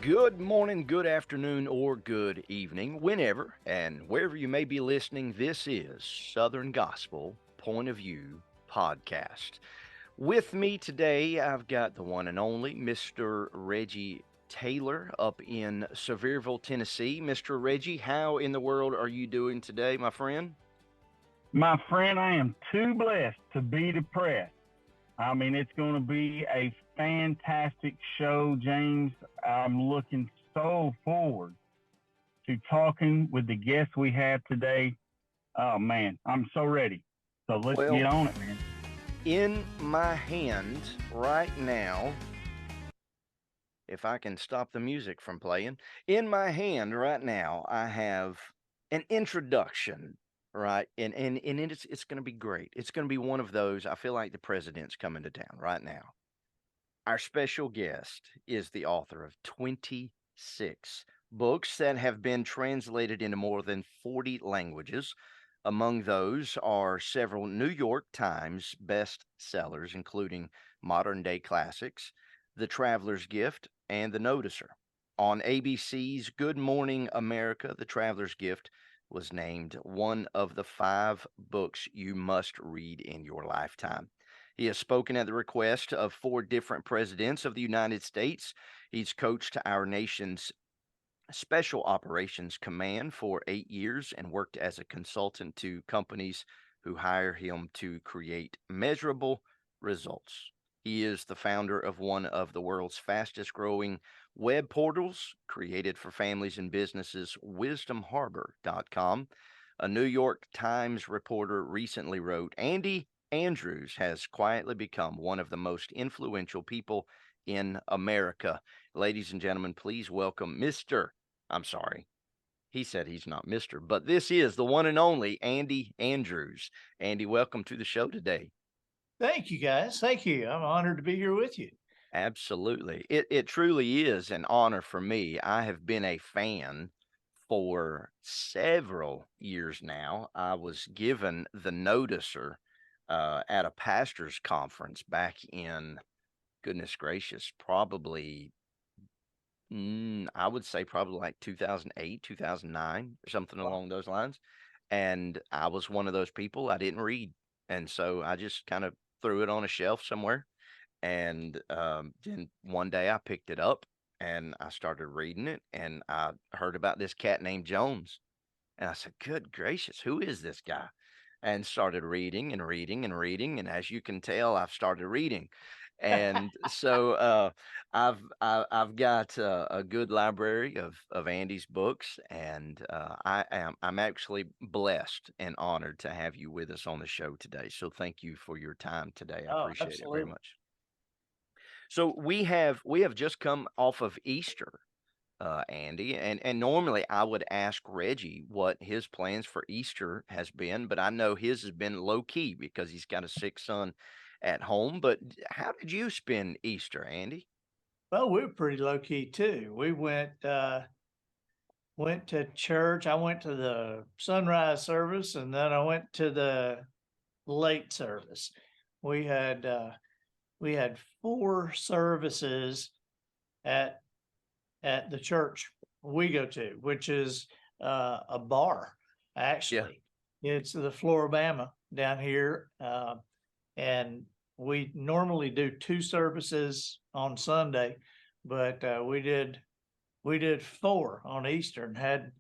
Good morning, good afternoon, or good evening, whenever and wherever you may be listening. This is Southern Gospel Point of View Podcast. With me today, I've got the one and only Mr. Reggie Taylor up in Sevierville, Tennessee. Mr. Reggie, how in the world are you doing today, my friend? My friend, I am too blessed to be depressed. I mean, it's going to be a fantastic show, James. I'm looking so forward to talking with the guests we have today. Oh, man, I'm so ready. So let's Well, get on it, man. in my hand right now, if I can stop the music from playing, in my hand right now, I have an introduction, right? And it's going to be great. It's going to be one of those. I feel like the president's coming to town right now. Our special guest is the author of 26 books that have been translated into more than 40 languages. Among those are several New York Times bestsellers, including modern day classics, The Traveler's Gift, and The Noticer. On ABC's Good Morning America, The Traveler's Gift was named one of the 5 books you must read in your lifetime. He has spoken at the request of 4 different presidents of the United States. He's coached our nation's Special Operations Command for 8 years and worked as a consultant to companies who hire him to create measurable results. He is the founder of one of the world's fastest growing web portals created for families and businesses, wisdomharbor.com. A New York Times reporter recently wrote, Andy Andrews has quietly become one of the most influential people in America. Ladies and gentlemen, please welcome I'm sorry. He said he's not Mr., but this is the one and only Andy Andrews. Andy, welcome to the show today. Thank you, guys. Thank you. I'm honored to be here with you. Absolutely. It truly is an honor for me. I have been a fan for several years now. I was given the noticer at a pastor's conference back in, goodness gracious, probably I would say probably like 2008, 2009, or something Wow. along those lines. And I was one of those people I didn't read. And so I just kind of threw it on a shelf somewhere. And then one day I picked it up and I started reading it. And I heard about this cat named Jones. And I said, good gracious, who is this guy? And started reading and reading and reading. And as you can tell, I've started reading. And so I've got a good library of Andy's books, and I'm actually blessed and honored to have you with us on the show today. So thank you for your time today. I Oh, appreciate it very absolutely. much. So we have just come off of Easter, Andy, and normally I would ask Reggie what his plans for Easter has been, but I know his has been low key because he's got a sick son at home. But how did you spend Easter, Andy? Well, we were pretty low key too. We went to church. I went to the sunrise service, and then I went to the late service. We had uh, we had 4 services at at the church we go to, which is a bar. Yeah. Actually, it's the Floribama down here, and we normally do 2 services on Sunday, but we did 4 on Easter and had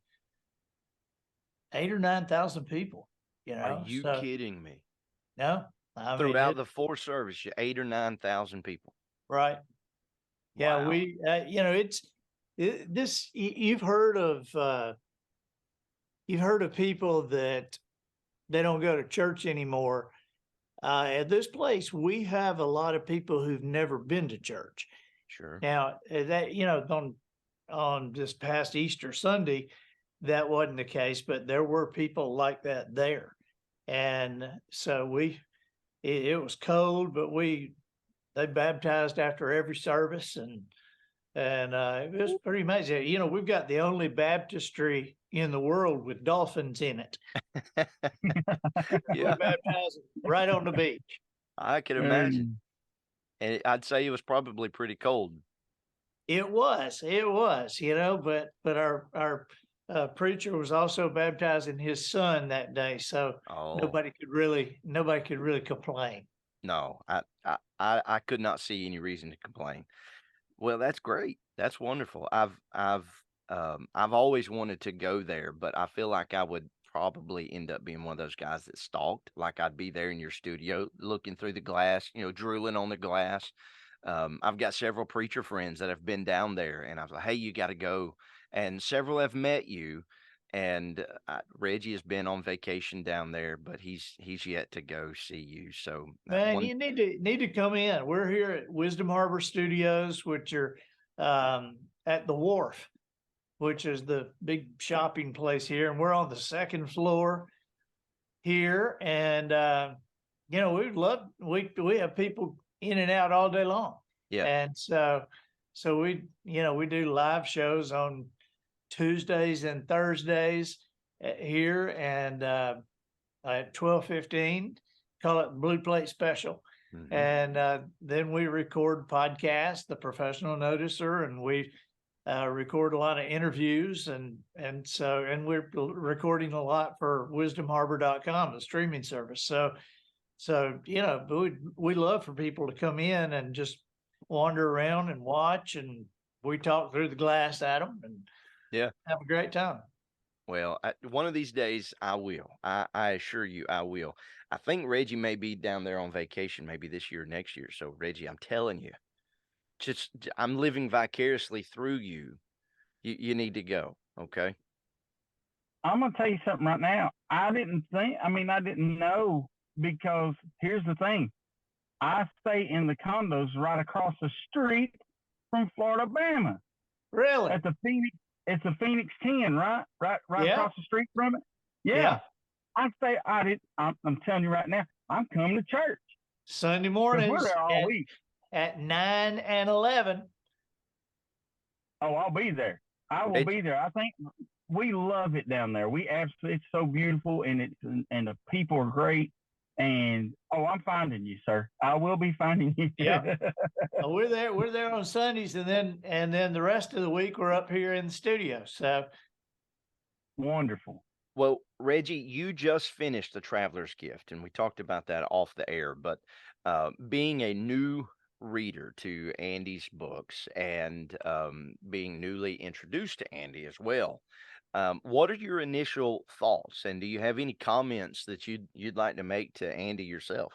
8 or 9 thousand people. Are you So kidding me? no, I mean Throughout it. the 4 service, 8 or 9 thousand people. Right? Yeah, Wow. this. You've heard of people that they don't go to church anymore. At this place, we have a lot of people who've never been to church. Sure. Now, that on this past Easter Sunday, that wasn't the case, but there were people like that there, and so it was cold, but they baptized after every service, and it was pretty amazing. We've got the only baptistry in the world with dolphins in it. We Yeah, baptized right on the beach. I can imagine. Um, And I'd say it was probably pretty cold. It was, but our preacher was also baptizing his son that day, so Oh, nobody could really complain. no, I could not see any reason to complain. Well, that's great. That's wonderful. I've always wanted to go there, but I feel like I would probably end up being one of those guys that stalked. Like I'd be there in your studio looking through the glass, drooling on the glass. I've got several preacher friends that have been down there, and I was like, "Hey, you got to go." And several have met you, and Reggie has been on vacation down there, but he's yet to go see you. So that Man, one, you need to come in. We're here at Wisdom Harbor Studios, which are at the Wharf, which is the big shopping place here, and we're on the second floor here. And we have people in and out all day long, yeah. and so we do live shows on Tuesdays and Thursdays here, and at 12:15, call it Blue Plate Special. Hmm. And then we record podcasts, The Professional Noticer, and we record a lot of interviews, and we're recording a lot for wisdomharbor.com, the streaming service. So we love for people to come in and just wander around and watch, and we talk through the glass at them and Yeah. have a great time. Well, one of these days I will. I assure you I will. I think Reggie may be down there on vacation, maybe this year, or next year. So Reggie, I'm telling you, I'm living vicariously through you. You need to go. Okay. I'm gonna tell you something right now. I didn't know, because here's the thing. I stay in the condos right across the street from Florida Bama Really? at the Phoenix. It's a Phoenix 10, right? Right Yeah. across the street from it. Yeah. Yeah. I'm telling you right now, I'm coming to church Sunday because we're mornings there all week. at 9 and 11. Oh, I'll be there. I will Reg, be there. I think we love it down there. We absolutely, it's so beautiful, and the people are great. And I'm finding you, sir. I will be finding you. Yeah. We're there on Sundays, and then the rest of the week we're up here in the studio. So Wonderful. well, Reggie, you just finished The Traveler's Gift, and we talked about that off the air. But being a new reader to Andy's books and being newly introduced to Andy as well, what are your initial thoughts? And do you have any comments that you'd like to make to Andy yourself?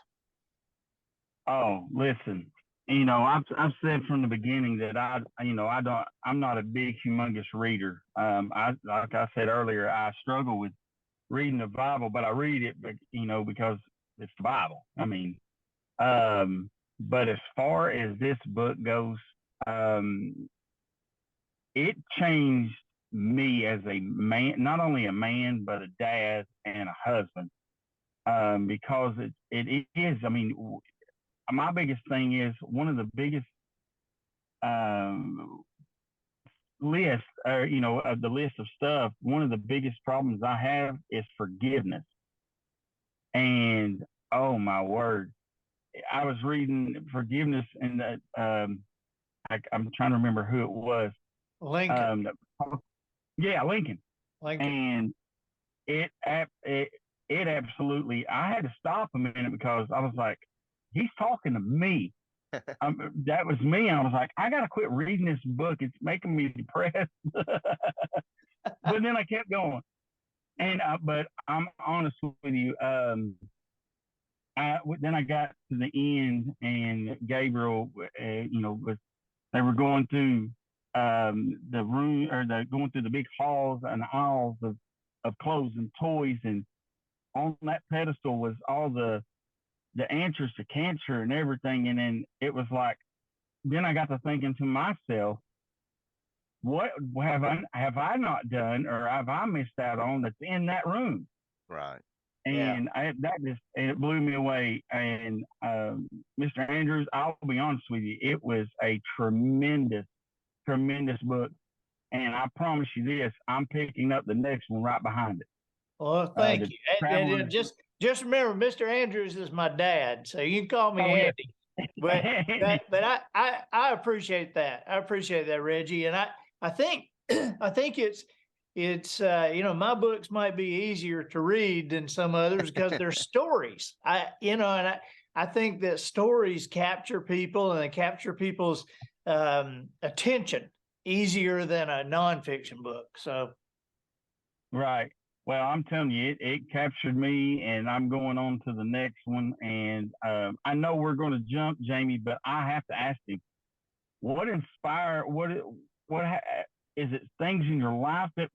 Oh, listen. I've said from the beginning that I'm not a big, humongous reader. Like I said earlier, I struggle with reading the Bible, but I read it, because it's the Bible. But as far as this book goes, um, it changed me as a man, not only a man, but a dad and a husband. Because it is. My biggest thing is one of the biggest um, list, or of the list of stuff. One of the biggest problems I have is forgiveness. And oh my word, I was reading forgiveness, and I'm trying to remember who it was. Lincoln, Um, yeah, Lincoln, Lincoln. and it it it absolutely. I had to stop a minute because I was like, he's talking to me. That was me. I was like, I got to quit reading this book. It's making me depressed. But then I kept going. But I'm honest with you. Then I got to the end, and Gabriel, they were going through the room, or going through the big halls and aisles of clothes and toys, and on that pedestal was all the answers to cancer and everything. And then it was like, then I got to thinking to myself, what have I not done, or have I missed out on that's in that room? Right. Yeah. And it blew me away. And Mr. Andrews, I'll be honest with you, it was a tremendous, tremendous book. And I promise you this, I'm picking up the next one right behind it. Well, thank The you. And Travelers. just remember, Mr. Andrews is my dad, so you can call me Oh, yeah. Andy. But I appreciate that. I appreciate that, Reggie. And I think I think it's my books might be easier to read than some others because they're stories. I think that stories capture people and they capture people's attention easier than a nonfiction book. So Right. Well, I'm telling you, it captured me, and I'm going on to the next one. And I know we're going to jump, Jamie, but I have to ask him, what inspired, is it things in your life that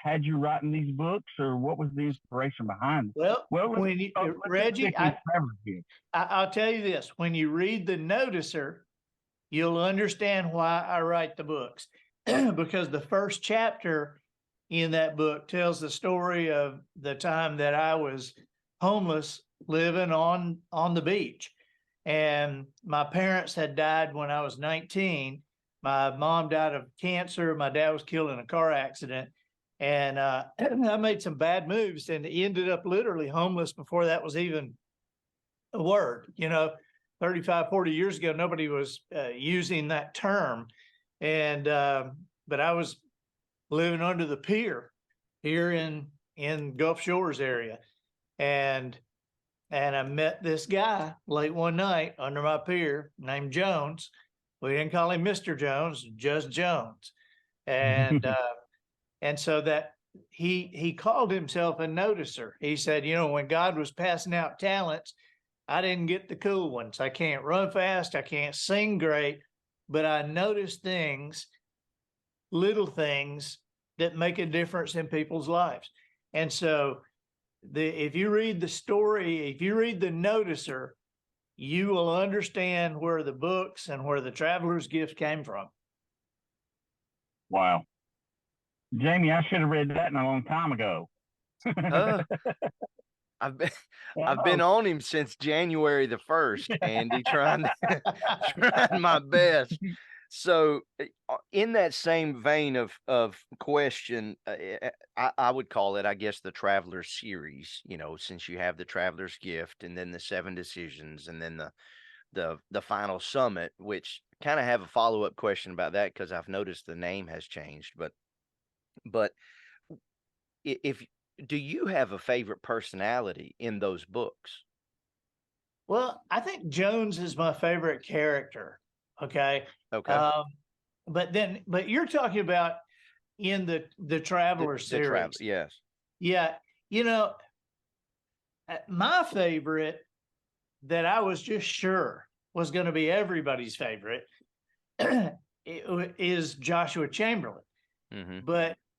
had you writing these books, or what was the inspiration behind it? well, Well, when you, let's Reggie, stick with Trevor's gift. I'll tell you this: when you read the noticer, you'll understand why I write the books, because the first chapter in that book tells the story of the time that I was homeless living on the beach. And my parents had died when I was 19. My mom died of cancer. My dad was killed in a car accident. And I made some bad moves and ended up literally homeless before that was even a word. 35, 40 years ago, nobody was using that term. And but I was living under the pier here in Gulf Shores area. And I met this guy late one night under my pier named Jones. We didn't call him Mr. Jones, just Jones. And and so that he called himself a noticer. He said, when God was passing out talents, I didn't get the cool ones. I can't run fast, I can't sing great, but I notice things, little things that make a difference in people's lives. And so if you read the story, if you read the noticer, you will understand where the books and where the traveler's gift came from. Wow. Jamie, I should have read that a long time ago. I've been on him since January the 1st, Andy, trying my best. So, in that same vein of question, I would call it, I guess, the Traveler's Series. Since you have the Traveler's Gift, and then the 7 Decisions, and then the Final Summit, which kind of have a follow up question about that because I've noticed the name has changed. But if do you have a favorite personality in those books? Well, I think Jones is my favorite character. Okay. Okay. But you're talking about in the Traveler series. Yes. Yeah. My favorite that I was just sure was going to be everybody's favorite is Joshua Chamberlain. Mm-hmm.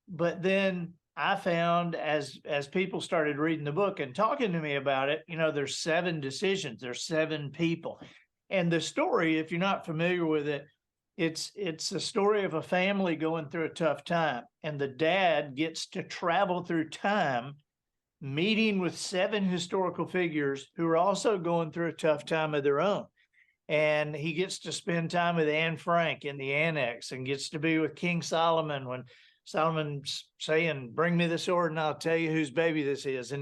But then I found as people started reading the book and talking to me about it, there's 7 decisions, there's 7 people. And the story, if you're not familiar with it, it's a story of a family going through a tough time. And the dad gets to travel through time, meeting with 7 historical figures who are also going through a tough time of their own. And he gets to spend time with Anne Frank in the annex and gets to be with King Solomon when Solomon's saying, "Bring me the sword and I'll tell you whose baby this is."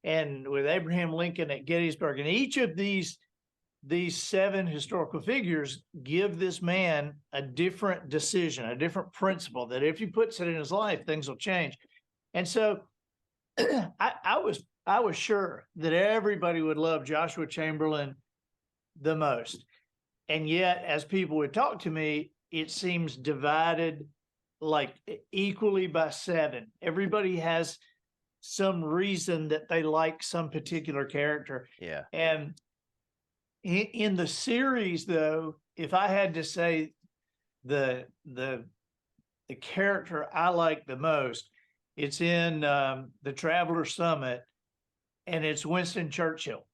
And with Abraham Lincoln at Gettysburg. And each of these 7 historical figures give this man a different decision, a different principle that if he puts it in his life, things will change. And so I was sure that everybody would love Joshua Chamberlain the most. And yet, as people would talk to me, it seems divided like equally by 7. Everybody has some reason that they like some particular character. Yeah. And in the series, though, if I had to say the character I like the most, it's in the Traveler Summit, and it's Winston Churchill.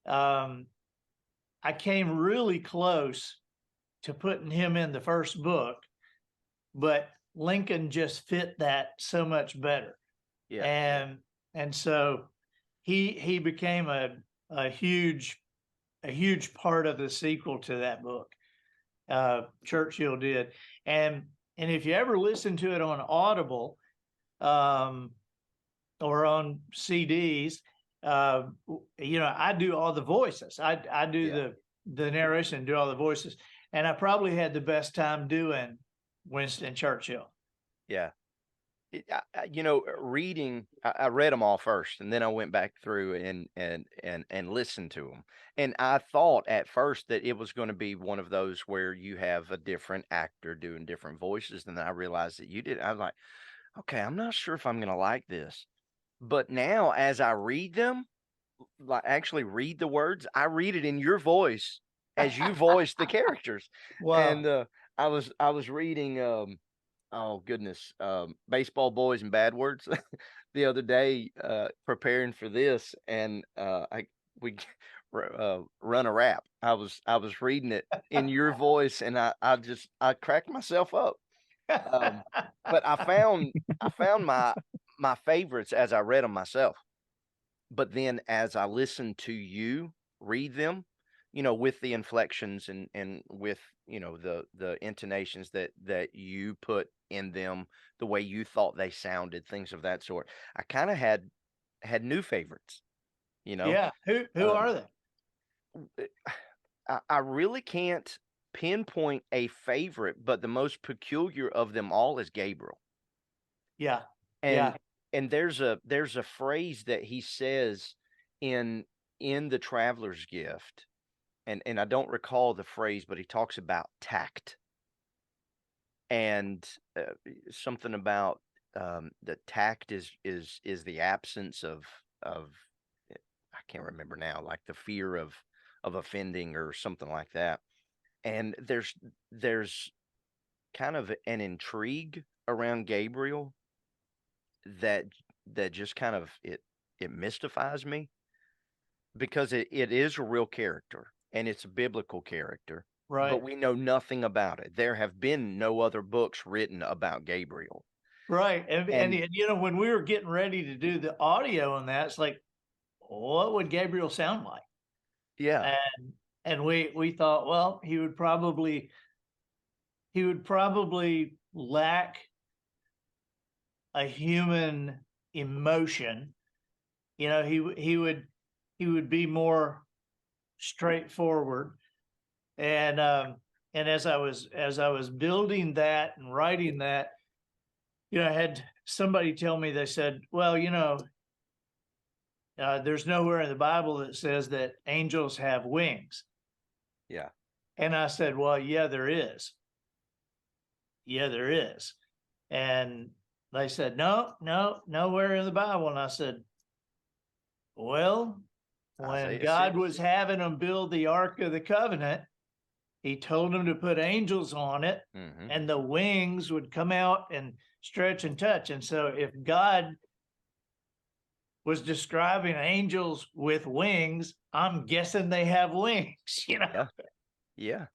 I came really close to putting him in the first book, but Lincoln just fit that so much better. Yeah. And so he became a huge part of the sequel to that book. Churchill did. And if you ever listen to it on Audible or on CDs, I do all the voices. I do the narration, do all the voices. And I probably had the best time doing Winston Churchill. Yeah. Reading, I read them all first, and then I went back through and listened to them. And I thought at first that it was going to be one of those where you have a different actor doing different voices. And then I realized that you did. I was like, okay, I'm not sure if I'm going to like this. But now, as I read them, like actually read the words, I read it in your voice as you voice the characters. Wow. And I was reading oh goodness, baseball boys and bad words the other day, preparing for this, and we run a rap. I was reading it in your voice, and I cracked myself up. But I found my favorites as I read them myself. But then as I listened to you read them, with the inflections and with, the intonations that you put in them, the way you thought they sounded, things of that sort, I kind of had new favorites, you know. Yeah. Who Um, are they? I really can't pinpoint a favorite, but the most peculiar of them all is Gabriel. Yeah. And Yeah. and there's a phrase that he says in in the traveler's gift, and I don't recall the phrase, but he talks about tact and something about the tact is the absence of I can't remember now, like the fear of offending or something like that. And there's kind of an intrigue around Gabriel that that just kind of it mystifies me because it is a real character and it's a biblical character, but Right. we know nothing about it. There have been no other books written about Gabriel. Right. And And when we were getting ready to do the audio on that, it's like, what would Gabriel sound like? yeah, And we thought, well, he would probably lack a human emotion. He would be more straightforward. And as I was building that and writing that, I had somebody tell me, they said, well, there's nowhere in the Bible that says that angels have wings. yeah, And I said, well, yeah, there is. Yeah, there is. And they said, no, no, nowhere in the Bible. And I said, well, when Isaiah God 6. was having them build the Ark of the Covenant, he told them to put angels on it, Hmm. and the wings would come out and stretch and touch. And so if God was describing angels with wings, I'm guessing they have wings, Yeah, yeah,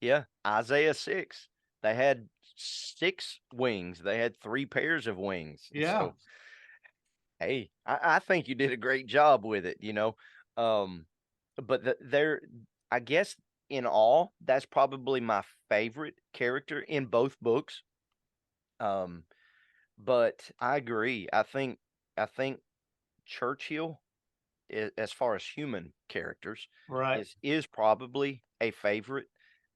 yeah. Isaiah 6. They had 6 wings. They had 3 pairs of wings. Yeah. So hey, I think you did a great job with it. Um, but I guess in all, that's probably my favorite character in both books. Um, but I agree. I think Churchill, as far as human characters, Right. is probably a favorite,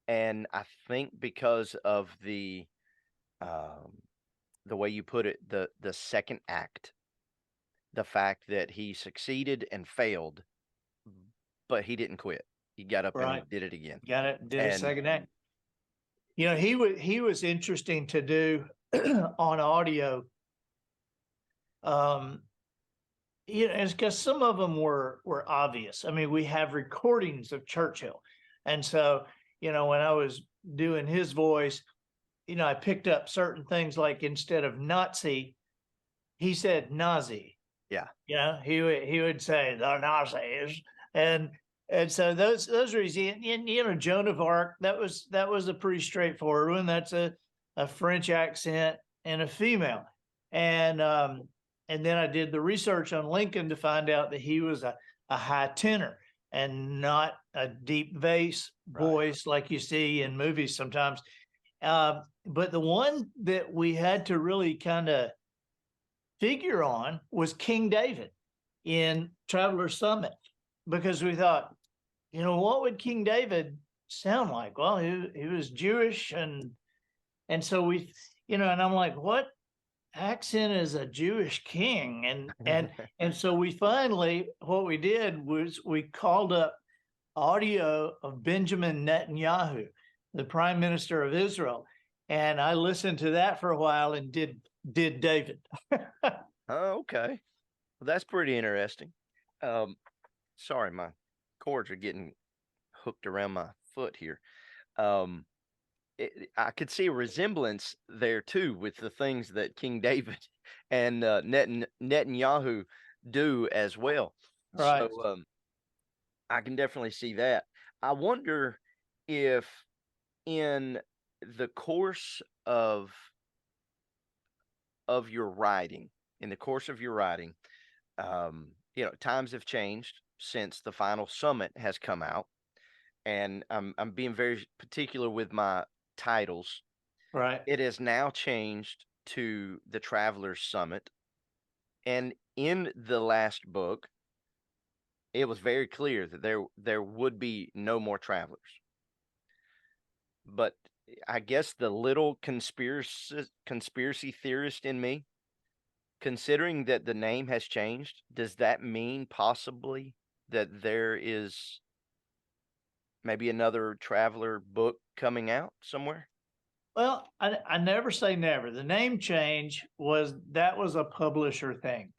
and I think because of um, the way you put it, the second act, the fact that he succeeded and failed, but he didn't quit. He got up and he Right. did it again. Got it. Did a And second act. He was interesting to do on audio. Um, it's because some of them were obvious. I mean, we have recordings of Churchill, and so when I was doing his voice, I picked up certain things, like instead of Nazi, he said Nazi. yeah, He would say the Nazis, and so those are easy. And Joan of Arc, that was a pretty straightforward one. That's a French accent and a female, and then I did the research on Lincoln to find out that he was a high tenor and not a deep bass right. voice like you see in movies sometimes. But the one that we had to really kind of figure on was King David in Traveler's Summit, because we thought, what would King David sound like? Well, he was Jewish, and so and I'm like, what accent is a Jewish king? And so we finally, what we did was we called up audio of Benjamin Netanyahu, the prime minister of Israel, and I listened to that for a while and did David. Oh, okay. Well, that's pretty interesting. Um, sorry, my cords are getting hooked around my foot here. Um, I could see a resemblance there too with the things that King David and Netanyahu do as well. Right. So I can definitely see that. I wonder if in the course of your writing, in the course of your writing, times have changed since the final summit has come out, and I'm being very particular with my titles. Right. It has now changed to the Traveler's Summit, and in the last book, it was very clear that there would be no more travelers. But I guess the little conspiracy theorist in me, considering that the name has changed, does that mean possibly that there is maybe another Traveler book coming out somewhere? Well, I never say never. The name change was a publisher thing,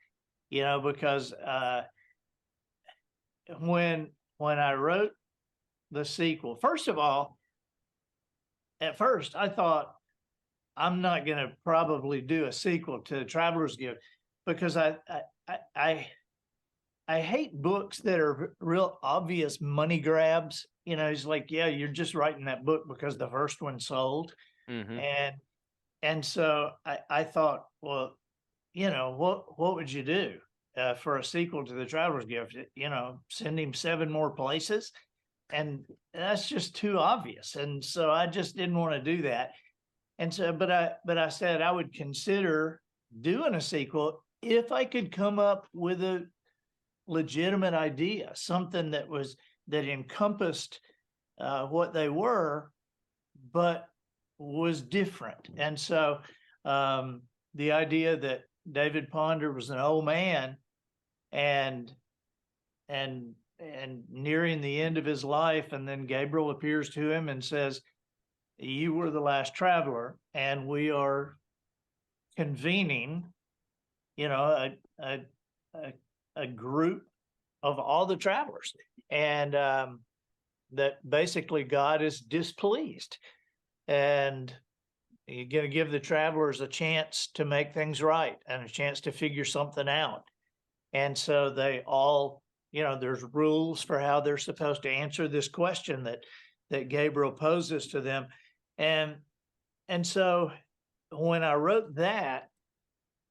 because when I wrote the sequel, first of all, at first I thought I'm not going to probably do a sequel to Traveler's Gift because I hate books that are real obvious money grabs. It's like, yeah, you're just writing that book because the first one sold. Mm-hmm. And so I thought, well, what would you do for a sequel to the Traveler's Gift? Send him 7 more places, and that's just too obvious. And so I just didn't want to do that. And so, but I said I would consider doing a sequel if I could come up with a legitimate idea, something that encompassed what they were, but was different. And so the idea that David Ponder was an old man and and nearing the end of his life, and then Gabriel appears to him and says, "You were the last traveler, and we are convening, a a, a group of all the travelers, and that basically God is displeased, and you're going to give the travelers a chance to make things right and a chance to figure something out." And so they all, there's rules for how they're supposed to answer this question that Gabriel poses to them. And so when I wrote that,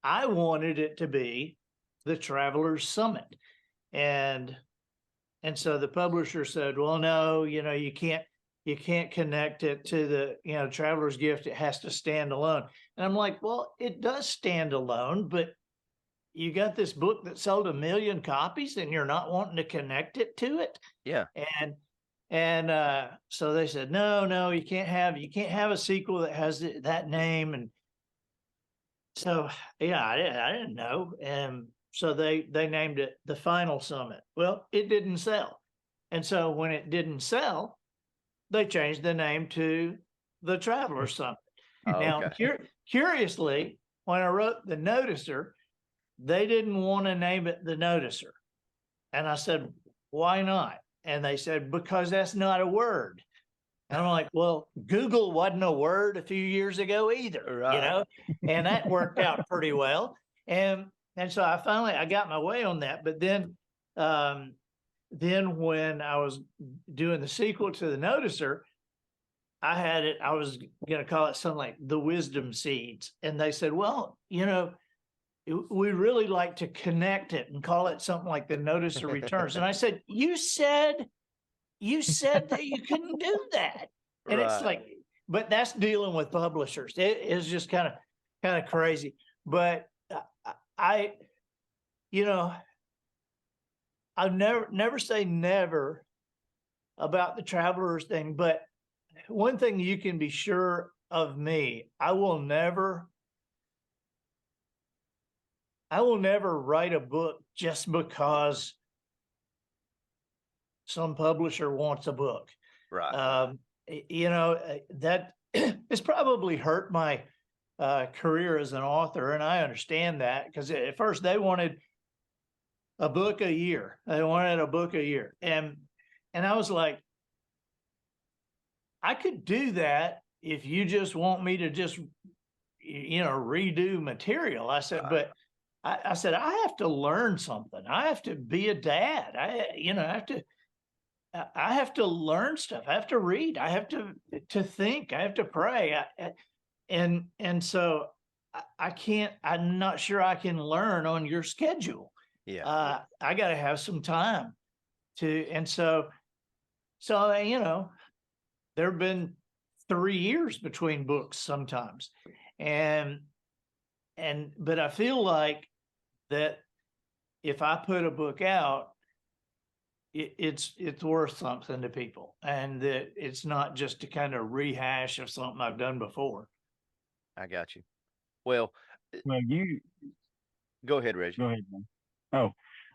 I wanted it to be the Travelers Summit. And so the publisher said, "Well, no, you can't connect it to the, Traveler's Gift. It has to stand alone." And I'm like, "Well, it does stand alone, but you got this book that sold 1 million copies and you're not wanting to connect it to it." Yeah. And so they said, no, you can't have a sequel that has that name. And so, yeah, I didn't know. And so they named it the Final Summit. Well, it didn't sell. And so when it didn't sell, they changed the name to the Traveler Summit. Oh, Now, okay. curiously, when I wrote the Noticer, they didn't want to name it the Noticer. And I said, "Why not?" And they said, "Because that's not a word." And I'm like, "Well, Google wasn't a word a few years ago either, Right. and that worked out pretty well." And so I got my way on that. But then when I was doing the sequel to the Noticer, I was going to call it something like The Wisdom Seeds. And they said, "Well, we really like to connect it and call it something like the Noticer Returns." And I said, "You said that you couldn't do that." And it's Right. like, but that's dealing with publishers. It is just kind of crazy. But I, you know, I never say never about the travelers thing, but one thing you can be sure of me, I will never write a book just because some publisher wants a book. Right. That it's probably hurt my career as an author, and I understand that, because at first they wanted a book a year. They wanted a book a year, and I was like, I could do that if you just want me to just redo material. I said, but I said, I have to learn something. I have to be a dad. I have to learn stuff. I have to read. I have to think. I have to pray. And so I can't. I'm not sure I can learn on your schedule. Yeah. I got to have some time to. And so there have been 3 years between books sometimes, but I feel like that if I put a book out, it's worth something to people, and that it's not just a kind of rehash of something I've done before. I got you. Well, Well, go ahead, Reggie. go ahead, man. Oh,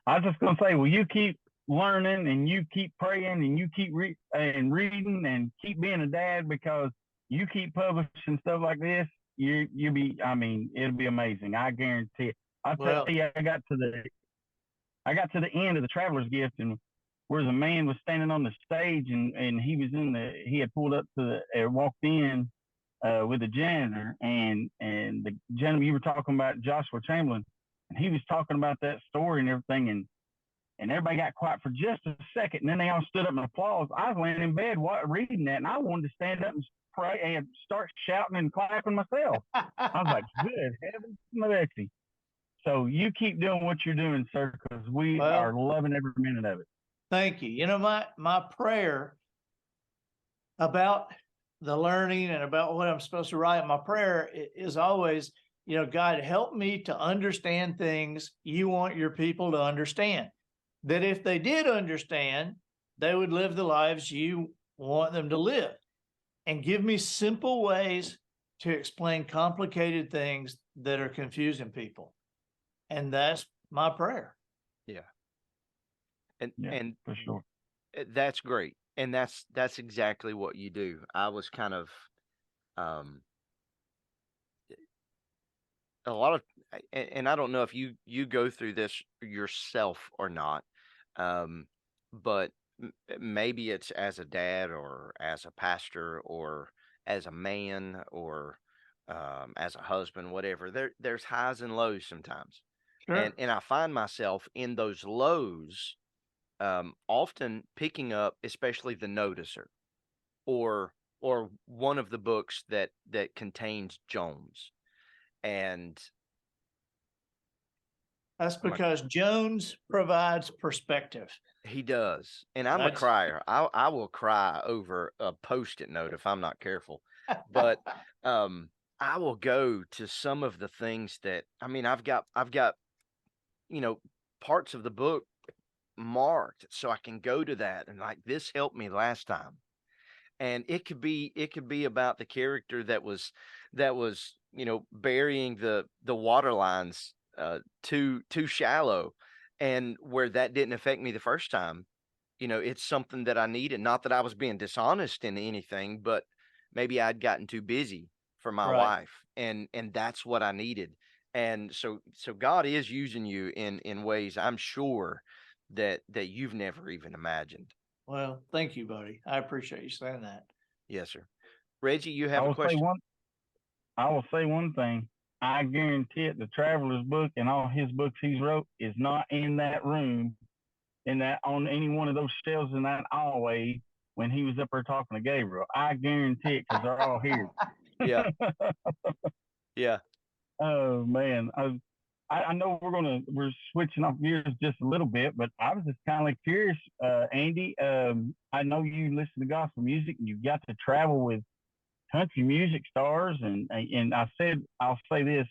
I was just gonna say, well, you keep learning and you keep praying and you keep reading and keep being a dad, because you keep publishing stuff like this. You'll be. I mean, it'll be amazing. I guarantee it. I'll tell you, I got to the end of the Traveler's Gift, and where the man was standing on the stage, and he had pulled up to walked in with the janitor, and the gentleman you were talking about, Joshua Chamberlain, and he was talking about that story and everything, and everybody got quiet for just a second, and then they all stood up and applauded. I was laying in bed reading that, and I wanted to stand up and pray and start shouting and clapping myself. I was like, good heavens, Alexi. So you keep doing what you're doing, sir, because we are loving every minute of it. Thank you. My prayer about the learning and about what I'm supposed to write, my prayer is always, God, help me to understand things you want your people to understand. That if they did understand, they would live the lives you want them to live. And give me simple ways to explain complicated things that are confusing people. And that's my prayer. Yeah. And for sure. That's great. And that's exactly what you do. I was kind of a lot of, and I don't know if you go through this yourself or not, but maybe it's as a dad or as a pastor or as a man or as a husband, whatever. There's highs and lows sometimes. Sure. And I find myself in those lows often picking up, especially the Noticer or one of the books that contains Jones, and that's because Jones provides perspective. He does, and I'm a crier. I will cry over a Post-it note if I'm not careful, but I will go to some of the things that I've got parts of the book marked so I can go to that and like, this helped me last time. And it could be about the character that was burying the water lines too shallow, and where that didn't affect me the first time. It's something that I needed. Not that I was being dishonest in anything, but maybe I'd gotten too busy for my wife, and that's what I needed. And so God is using you in ways I'm sure that you've never even imagined. Well, thank you, buddy. I appreciate you saying that. Yes, sir. Reggie, you have a question? I will say one thing. I guarantee it, the Traveler's book and all his books he's wrote is not in that room, on any one of those shelves in that hallway when he was up there talking to Gabriel. I guarantee it, because they're all here. Yeah. Yeah. Oh man. I know we're switching off gears just a little bit, but I was just kind of curious, Andy. I know you listen to gospel music and you got to travel with country music stars, and I'll say this: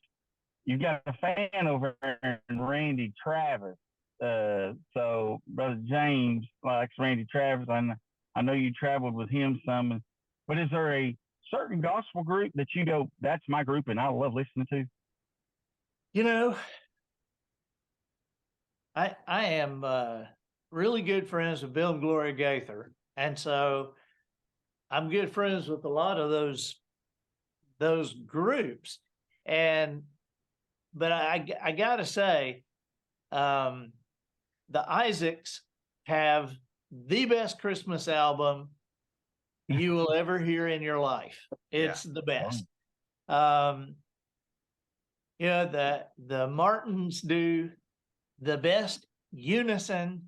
you got a fan over there in Randy Travis. So Brother James likes Randy Travis, and I know you traveled with him some, but is there a certain gospel group that you go, that's my group and I love listening to? You know, I am really good friends with Bill and Gloria Gaither, and so I'm good friends with a lot of those groups, and but I gotta say, um, the Isaacs have the best Christmas album you will ever hear in your life. Yeah. It's the best. Um, the Martins do the best unison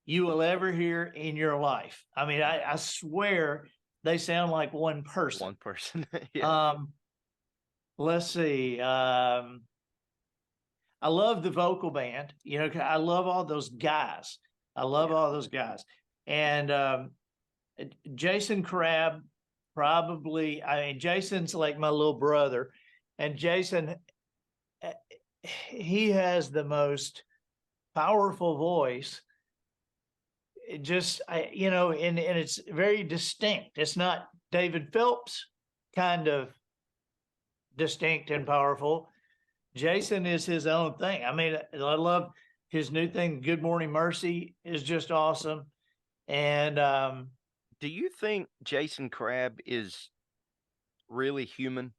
you will ever hear in your life. I mean, I swear they sound like one person. One person. Yeah. Let's see. I love the vocal band. You know, I love all those guys. I love Yeah. all those guys. And Jason Crabb, probably, I mean, Jason's like my little brother. And Jason, eh, he has the most powerful voice. It just, you know, and it's very distinct. It's not David Phelps kind of distinct and powerful. Jason is his own thing. I mean, I love his new thing. Good Morning Mercy is just awesome. And Do you think Jason Crabb is really human?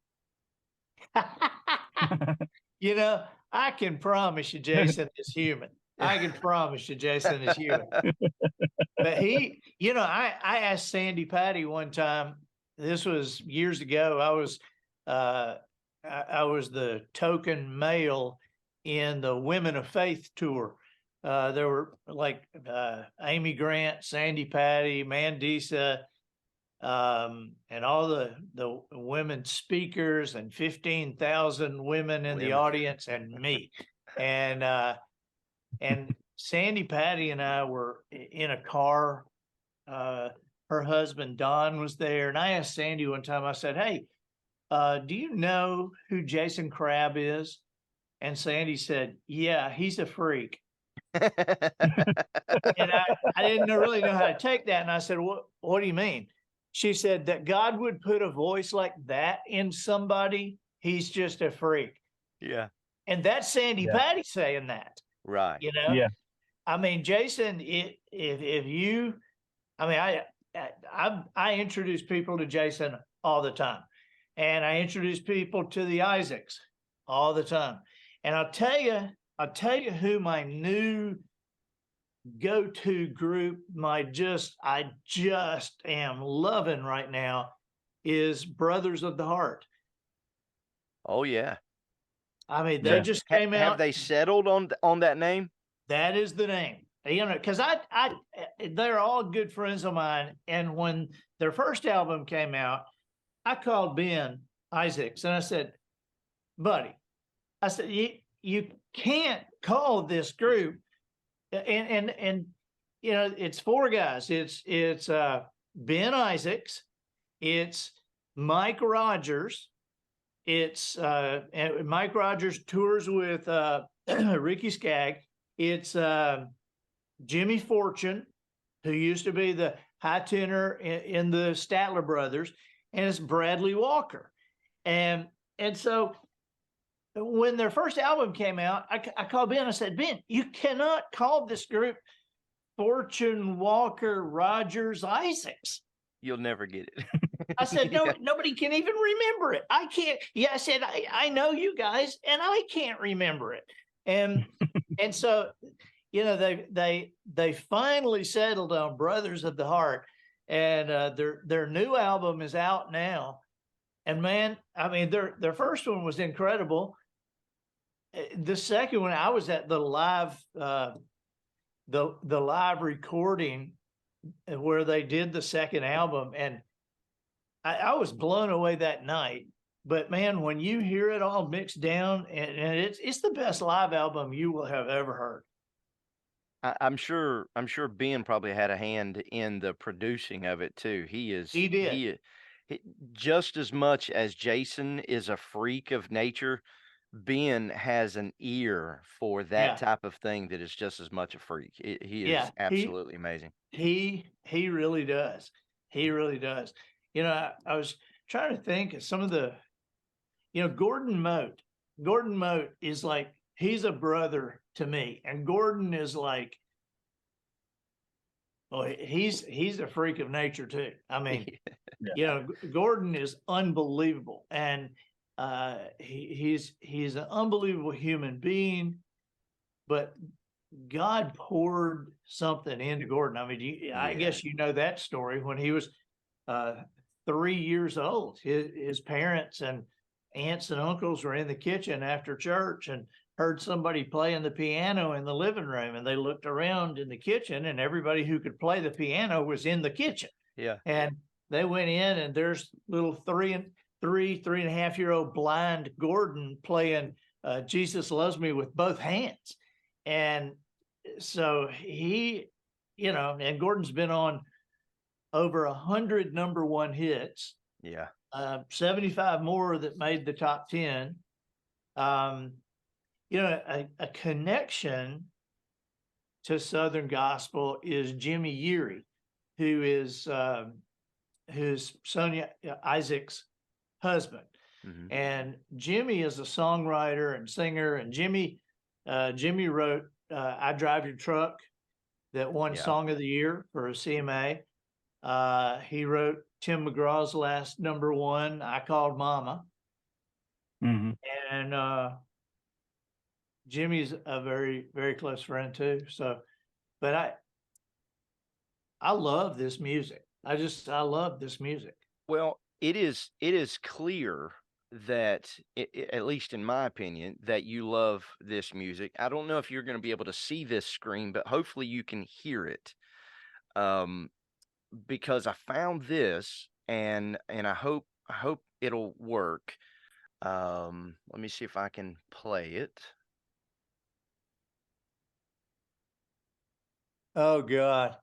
you know, I can promise you, Jason is human. I can promise you, Jason is human. But he, you know, I asked Sandy Patty one time. This was years ago. Uh, I was the token male in the Women of Faith tour. There were like Amy Grant, Sandy Patty, Mandisa, and all the women speakers, and 15,000 women in the Women. audience, and me. And Sandy Patty and I were in a car. Her husband Don was there, and I asked Sandy one time. I said, "Hey, do you know who Jason Crabb is?" And Sandy said, "Yeah, he's a freak." And I didn't really know how to take that. And I said, "What do you mean?" She said that God would put a voice like that in somebody. He's just a freak. Yeah. And that's Sandy Yeah. Patty saying that, Right. you know? Yeah. I mean, Jason, if you, I mean, I introduce people to Jason all the time, and I introduce people to the Isaacs all the time. And I'll tell you who my new go-to group, I just am loving right now, is Brothers of the Heart. Oh yeah. I mean, they Yeah. just came Have out. they settled on that name? That is the name. You know, because they're all good friends of mine. And when their first album came out, I called Ben Isaacs and I said, "Buddy," I said, you can't call this group. And you know, it's four guys. It's Ben Isaacs, it's Mike Rogers, it's and Mike Rogers tours with Ricky Skaggs. It's Jimmy Fortune, who used to be the high tenor in the Statler Brothers, and it's Bradley Walker. And so when their first album came out, I called Ben. I said, "Ben, you cannot call this group Fortune, Walker, Rogers, Isaacs." You'll never get it. I said, "No, Yeah. nobody can even remember it. I can't." Yeah, I said, I know you guys, and I can't remember it. And so, you know, they finally settled on Brothers of the Heart, and their new album is out now. And man, I mean, their first one was incredible. The second one, I was at the live the live recording where they did the second album, and I was blown away that night. But man, when you hear it all mixed down, and it's the best live album you will have ever heard. I'm sure Ben probably had a hand in the producing of it too. He did. He just as much as Jason is a freak of nature, Ben has an ear for that Yeah, type of thing that is just as much a freak. He is yeah. absolutely amazing. He really does. He really does. I was trying to think of some of the, Gordon Mote. Gordon Mote is like, he's a brother to me, and Gordon is like, well, he's a freak of nature too. I mean, Gordon is unbelievable, and he's an unbelievable human being. But God poured something into Gordon. I mean, I Yeah. guess you know that story. When he was 3 years old, his parents and aunts and uncles were in the kitchen after church and heard somebody playing the piano in the living room, and they looked around in the kitchen, and everybody who could play the piano was in the kitchen. Yeah. And they went in, and there's little 3.5 year old blind Gordon playing Jesus Loves Me with both hands. And so and Gordon's been on over 100 number one hits, Yeah. 75 more that made the top 10. A connection to Southern gospel is Jimmy Yeary, who's Sonia Isaac's husband. Mhm. And Jimmy is a songwriter and singer, and Jimmy wrote I Drive Your Truck, that won Yeah. Song of the Year for a CMA. He wrote Tim McGraw's last number one, I Called Mama. Mm-hmm. And Jimmy's a very, very close friend too. So, but I love this music. I love this music. Well, it is clear that at least in my opinion that you love this music. I don't know if you're going to be able to see this screen, but hopefully you can hear it. Um, because I found this and I hope it'll work. Let me see if I can play it. Oh God.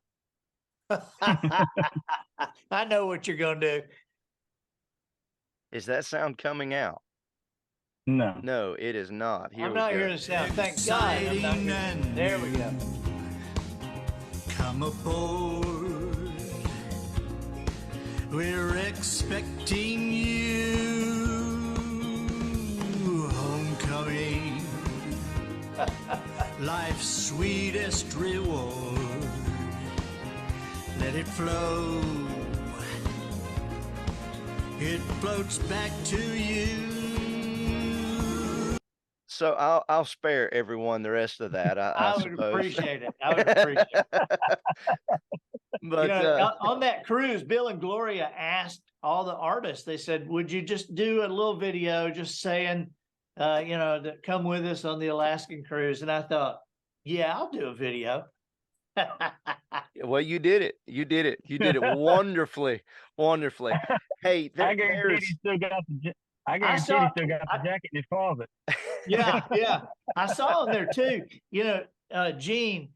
I know what you're gonna do. Is that sound coming out? No. No, it is not. Here I'm we not go. hearing the sound. Thank God. I'm not hearing. There we go. Come aboard. We're expecting you. Homecoming. Life's sweetest reward. Let it flow. It floats back to you. So I'll spare everyone the rest of that. I I would suppose. appreciate it. I would appreciate it. But On that cruise, Bill and Gloria asked all the artists, they said, would you just do a little video just saying, to come with us on the Alaskan cruise? And I thought, yeah, I'll do a video. well, you did it. You did it. You did it wonderfully, wonderfully. Hey, I guarantee there's he still got the. I I guarantee saw- he still got the jacket in his closet. Yeah. I saw him there too. Gene,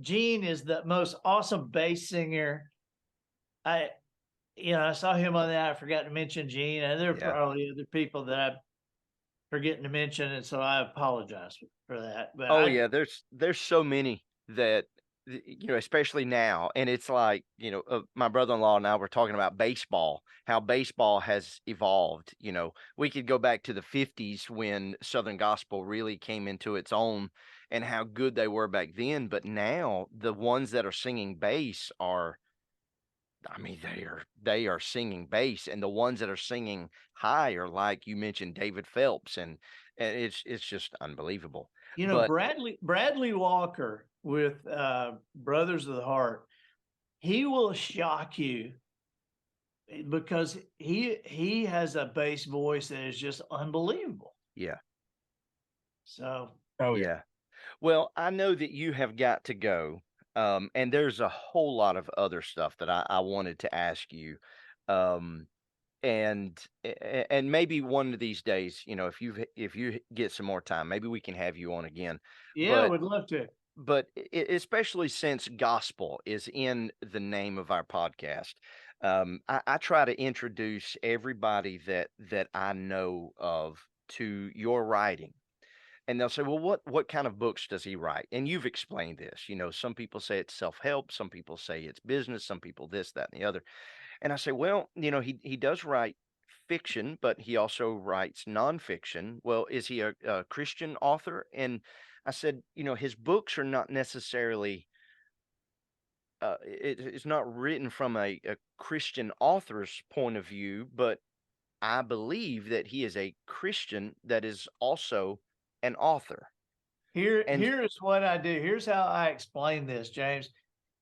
Gene is the most awesome bass singer. I saw him on that. I forgot to mention Gene, and there are Yeah. probably other people that I'm forgetting to mention, and so I apologize for that. But oh yeah, there's so many that especially now, and it's like my brother-in-law and I were talking about baseball, how baseball has evolved. We could go back to the 50s when Southern gospel really came into its own, and how good they were back then. But now the ones that are singing bass are, I mean, they are singing bass, and the ones that are singing high are like you mentioned, David Phelps, and it's just unbelievable. But Bradley Walker with Brothers of the Heart, he will shock you because he has a bass voice that is just unbelievable. yeah, So Oh yeah. yeah. Well, I know that you have got to go, and there's a whole lot of other stuff that I wanted to ask you, um, and maybe one of these days, if you get some more time, maybe we can have you on again. yeah, I But would love to. especially since gospel is in the name of our podcast, I try to introduce everybody that I know of to your writing, and they'll say, well, what kind of books does he write? And you've explained this. Some people say it's self-help, some people say it's business, some people this, that, and the other. And I say, well, he does write fiction, but he also writes nonfiction. Well, is he a Christian author? And I said, his books are not necessarily it's not written from a Christian author's point of view, but I believe that he is a Christian that is also an author. And Here's what I do. Here's how I explain this, James,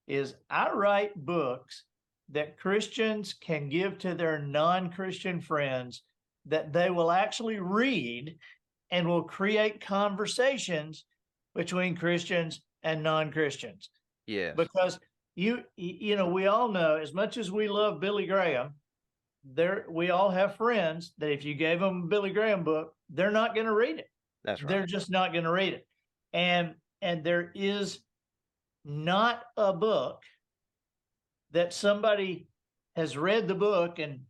is I write books that Christians can give to their non-Christian friends that they will actually read and will create conversations between Christians and non-Christians. yes, Because we all know, as much as we love Billy Graham, we all have friends that if you gave them a Billy Graham book, they're not going to read it. that's right. They're just not going to read it. And there is not a book that somebody has read the book and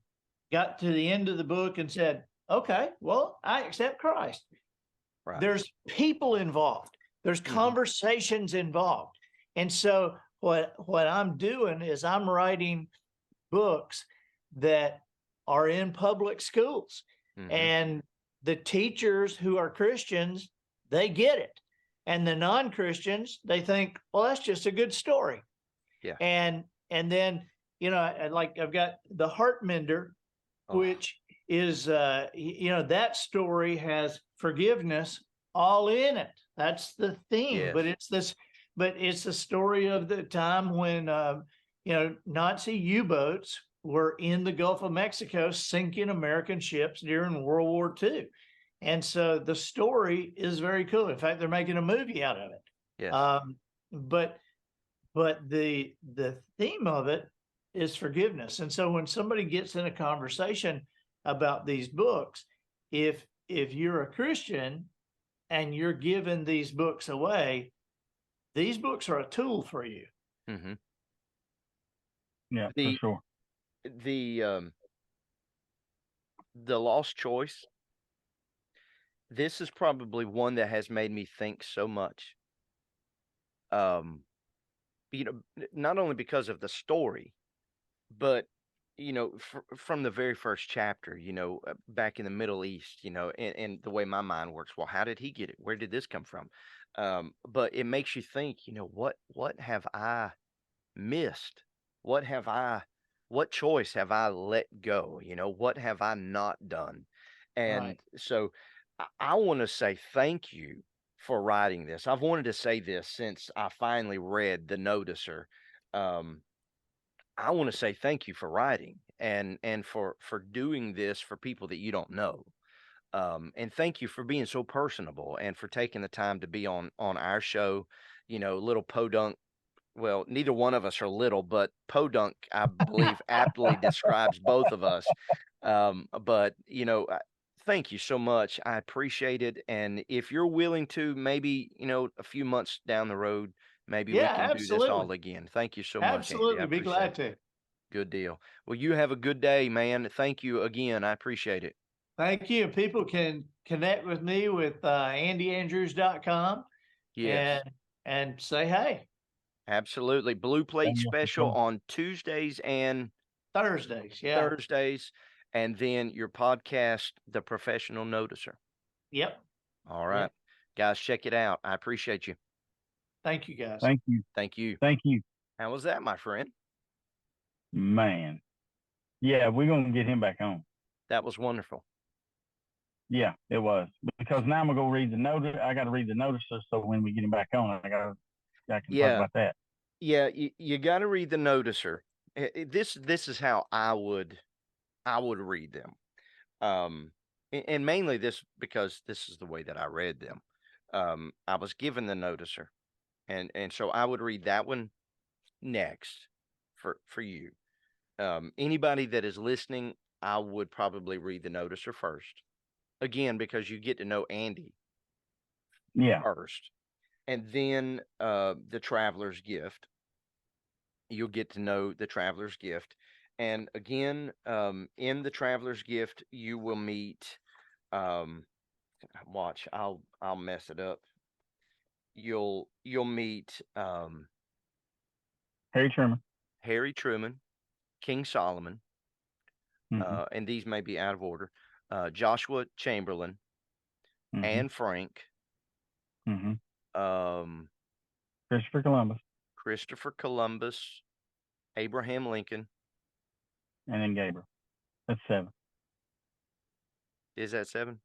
got to the end of the book and said, okay, well, I accept Christ. Right. There's people involved. There's conversations involved. And so what I'm doing is I'm writing books that are in public schools, and the teachers who are Christians, they get it. And the non-Christians, they think, well, that's just a good story. Yeah. And then, like I've got the Heart Mender, which is, that story has forgiveness all in it. That's the theme. Yes. But it's the story of the time when, Nazi U-boats were in the Gulf of Mexico sinking American ships during World War II. And so the story is very cool. In fact, they're making a movie out of it. Yes. But the theme of it is forgiveness. And so when somebody gets in a conversation about these books, if you're a Christian and you're giving these books away, these books are a tool for you. Mm-hmm. Yeah, for sure. The Lost Choice, this is probably one that has made me think so much. Not only because of the story, but from the very first chapter, back in the Middle East, and the way my mind works. Well, how did he get it? Where did this come from? But it makes you think. What have I missed? What choice have I let go? What have I not done? And Right. so I want to say thank you for writing this. I've wanted to say this since I finally read the noticer. I want to say thank you for writing and for doing this for people that you don't know. And thank you for being so personable and for taking the time to be on our show. Little podunk. Well, neither one of us are little, but podunk, I believe, aptly describes both of us. But thank you so much. I appreciate it. And if you're willing to, maybe a few months down the road, maybe we Yeah, can do this all absolutely. again. Thank you so much, Andy. I Absolutely. Be appreciate glad it. to. Good deal. Well, you have a good day, man. Thank you again. I appreciate it. Thank you. People can connect with me with andyandrews.com Yes, and say hey. absolutely. Blue Plate Yeah, for special sure. on Tuesdays and Thursdays. Yeah. Thursdays, and then your podcast, The Professional Noticer. Yep. All right. Yep. Guys, check it out. I appreciate you. Thank you, guys. Thank you. Thank you. Thank you, How was that, my friend? man. Yeah, we're gonna get him back on. That was wonderful. Yeah, it was, because now I'm gonna go read the notice. I got to read the notice, so when we get him back on, I can talk Yeah. about that. Yeah, you got to read the noticer. This is how I would read them. And mainly this because this is the way that I read them. I was given the noticer, and so I would read that one next for you. Anybody that is listening, I would probably read the noticer first. Again, because you get to know Andy Yeah, first, and then the Traveler's Gift. You'll get to know the Traveler's Gift, and again, in the Traveler's Gift, you will meet Watch, I'll mess it up. You'll meet Harry Truman. Harry Truman, King Solomon, Mm-hmm. and these may be out of order. Joshua Chamberlain, Mm-hmm. Anne Frank, Mm-hmm. um, Christopher Columbus, Christopher Columbus, Abraham Lincoln. and then Gabriel. That's 7. Is that 7?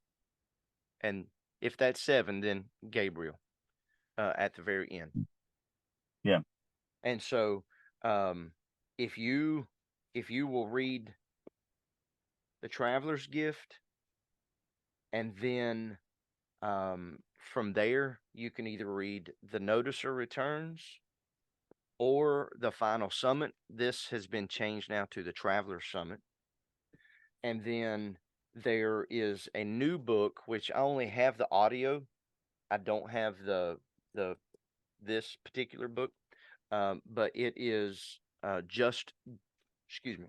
And if that's 7, then Gabriel at the very end. Yeah. And so, um, if you will read the Traveler's Gift, and then from there you can either read the Noticer Returns or the Final Summit. This has been changed now to the Traveler's Summit. And then there is a new book which I only have the audio. I don't have the this particular book, but it is just, excuse me,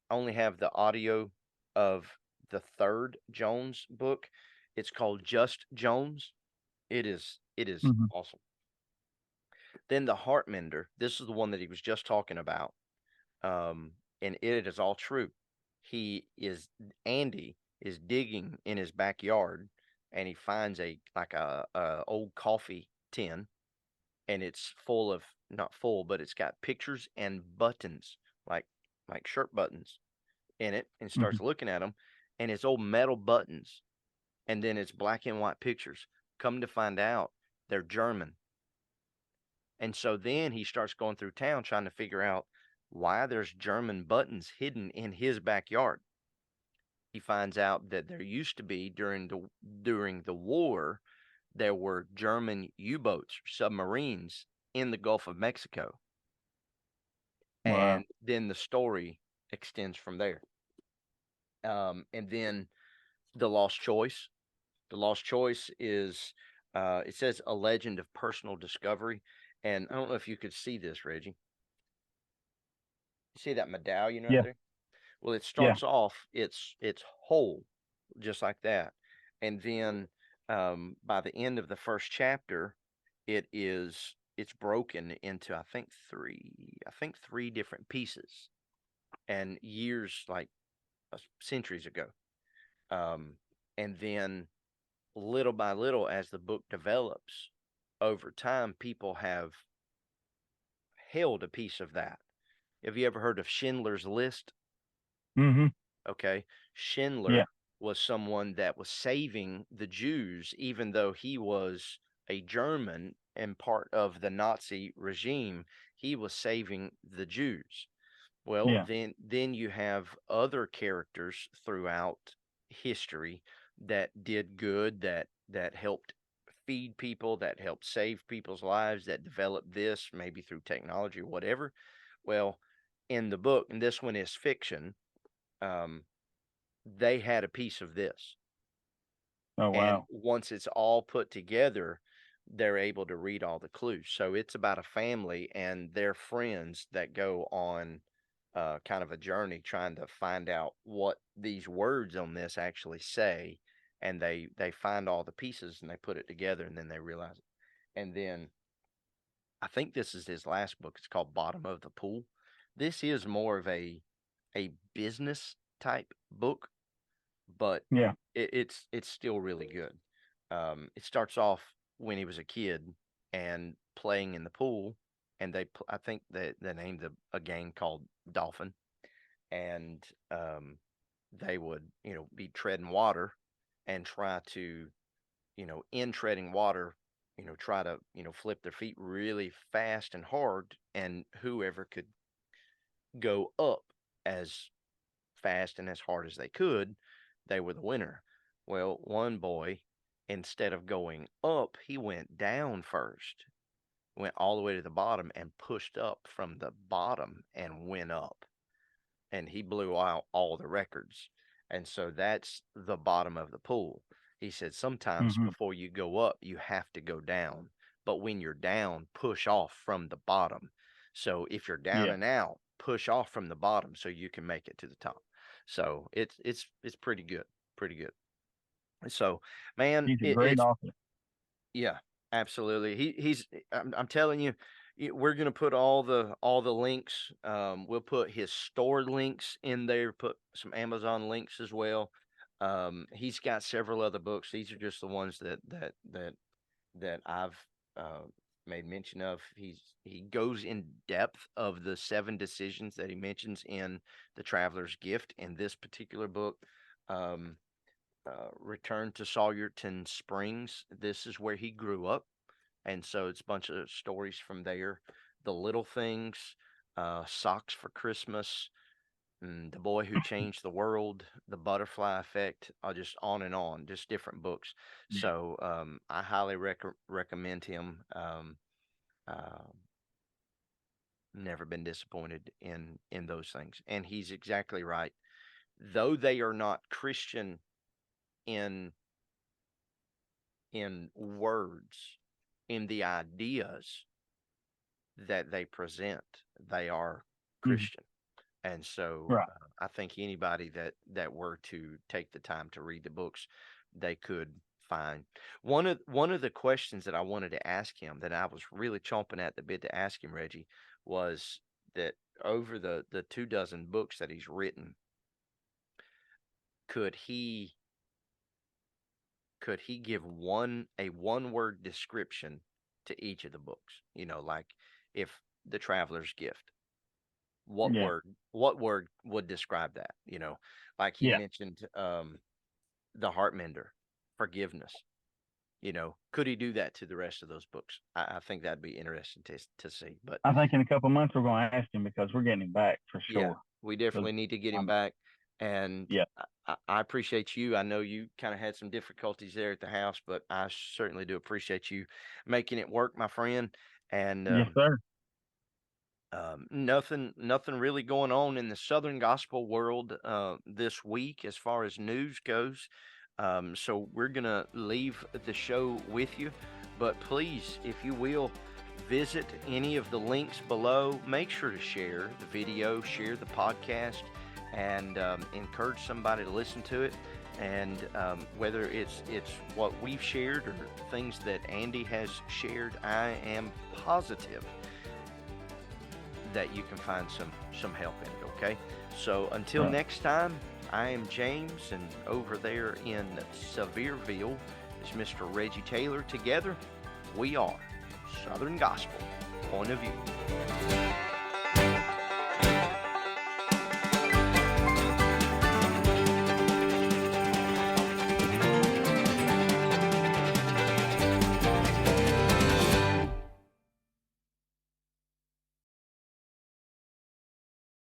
I only have the audio of the third Jones book. It's called Just Jones. It is Mm-hmm. awesome. Then the Heart Mender. This is the one that he was just talking about, and it is all true. He is Andy is digging in his backyard, and he finds a old coffee tin, and it's full of, not full, but it's got pictures and buttons, like shirt buttons in it, and Mm-hmm. starts looking at them, and it's old metal buttons, and then it's black and white pictures. Come to find out, they're German. And so then he starts going through town trying to figure out why there's German buttons hidden in his backyard. He finds out that there used to be during the war, there were German U-boats, submarines in the Gulf of Mexico. Wow. And then the story extends from there. And then the Lost Choice. The Lost Choice is, it says a legend of personal discovery. And I don't know if you could see this, Reggie. You see that medallion right Yeah. there? Well, it Yeah. starts off, it's whole, just like that. And then by the end of the first chapter, it's broken into I think three different pieces, and years, like centuries ago. Um, and then little by little, as the book develops over time, people have held a piece of that. Have you ever heard of Schindler's List? Mm-hmm. Okay. Yeah. Schindler was someone that was saving the Jews, even though he was a German and part of the Nazi regime. He was saving the Jews. Well, Yeah. then you have other characters throughout history that did good, that helped feed people, that helped save people's lives, that developed this maybe through technology or whatever. Well, in the book, and this one is fiction, um, they had a piece of this. Oh And wow. once it's all put together, they're able to read all the clues. So it's about a family and their friends that go on kind of a journey trying to find out what these words on this actually say. And they find all the pieces and they put it together, and then they realize it. And then I think this is his last book. It's called Bottom of the Pool. This is more of a business type book, but Yeah. it's still really good. It starts off when he was a kid and playing in the pool, and I think they named a game called Dolphin, and they would be treading water and try to, in treading water, try to flip their feet really fast and hard, and whoever could go up as fast and as hard as they could, they were the winner. Well, one boy, instead of going up, he went down first, went all the way to the bottom and pushed up from the bottom and went up. And he blew out all the records. And so that's the bottom of the pool. He said sometimes Mm-hmm. before you go up, you have to go down. But when you're down, push off from the bottom. So if you're down Yeah. and out, push off from the bottom so you can make it to the top. So it's pretty good. Pretty good. So, man, He's a great it's author. yeah, absolutely. I'm telling you, we're gonna put all the links. We'll put his store links in there. Put some Amazon links as well. He's got several other books. These are just the ones that I've uh, made mention of. He goes in depth of the 7 decisions that he mentions in The Traveler's Gift in this particular book. Um, Return to Sawyerton Springs. This is where he grew up, and so it's a bunch of stories from there. The Little Things, Socks for Christmas, The Boy Who Changed the World, The Butterfly Effect, just on and on, just different books. Yeah. So I highly recommend him. Uh, Never been disappointed in those things, and he's exactly right. Though they are not Christian in words, in the ideas that they present, they are Mhm. Christian. And so Right. I think anybody that were to take the time to read the books, they could find one of the questions that I wanted to ask him, that I was really chomping at the bit to ask him, Reggie, was that over the 2 dozen books that he's written, could he give a one word description to each of the books? You know, like if The Traveler's Gift, what Yeah. word would describe that? You know, like he Yeah. mentioned The Heart Mender, forgiveness. You know, could he do that to the rest of those books? I think that'd be interesting to see. But I think in a couple months we're going to ask him because we're getting him back for yeah, sure. we 'Cause definitely need to get him I'm, back. And yeah. I appreciate you. I know you kind of had some difficulties there at the house, but I certainly do appreciate you making it work, my friend. And Yes, sir. nothing really going on in the Southern gospel world this week as far as news goes. So we're gonna leave the show with you, but please, if you will, visit any of the links below. Make sure to share the video, share the podcast, and encourage somebody to listen to it. And whether it's what we've shared or things that Andy has shared, I am positive that you can find some help in it. Okay, so until Right. next time, I am James, and over there in Sevierville is Mr. Reggie Taylor. Together we are Southern Gospel Point of View.